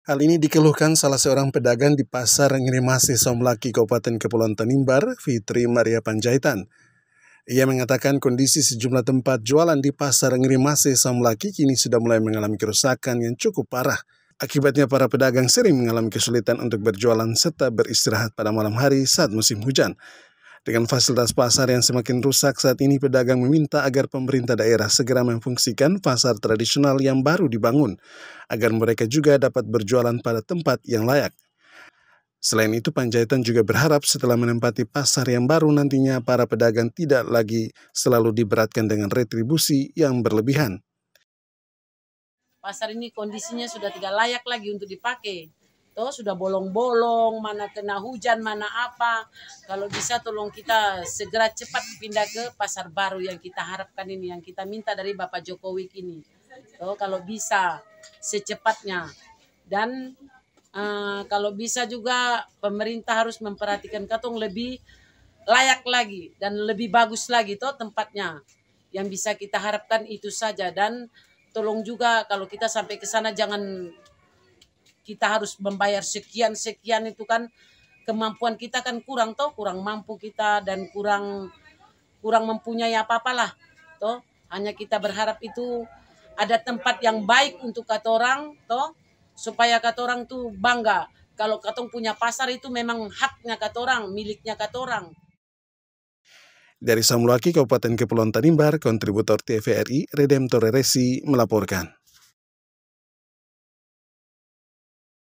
Hal ini dikeluhkan salah seorang pedagang di Pasar Ngirimase Somlaki, Kabupaten Kepulauan Tanimbar, Fitri Maria Panjaitan. Ia mengatakan kondisi sejumlah tempat jualan di Pasar Ngirimase Somlaki kini sudah mulai mengalami kerusakan yang cukup parah. Akibatnya para pedagang sering mengalami kesulitan untuk berjualan serta beristirahat pada malam hari saat musim hujan. Dengan fasilitas pasar yang semakin rusak saat ini, pedagang meminta agar pemerintah daerah segera memfungsikan pasar tradisional yang baru dibangun, agar mereka juga dapat berjualan pada tempat yang layak. Selain itu, Panjaitan juga berharap setelah menempati pasar yang baru nantinya para pedagang tidak lagi selalu diberatkan dengan retribusi yang berlebihan. Pasar ini kondisinya sudah tidak layak lagi untuk dipakai. Toh sudah bolong-bolong, mana kena hujan, mana apa. Kalau bisa tolong kita segera cepat pindah ke pasar baru yang kita harapkan ini, yang kita minta dari Bapak Jokowi ini. Toh kalau bisa secepatnya. Dan kalau bisa juga pemerintah harus memperhatikan katong lebih layak lagi dan lebih bagus lagi toh tempatnya. Yang bisa kita harapkan itu saja, dan tolong juga kalau kita sampai ke sana jangan kita harus membayar sekian itu kan kemampuan kita kan kurang toh, kurang mampu kita dan kurang mempunyai apa-apalah toh. Hanya kita berharap itu ada tempat yang baik untuk katorang toh, supaya katorang tuh bangga kalau katong punya pasar itu memang haknya katorang, miliknya katorang. Dari Somlaki, Kabupaten Kepulauan Tanimbar, kontributor TVRI Redemptor Resi melaporkan.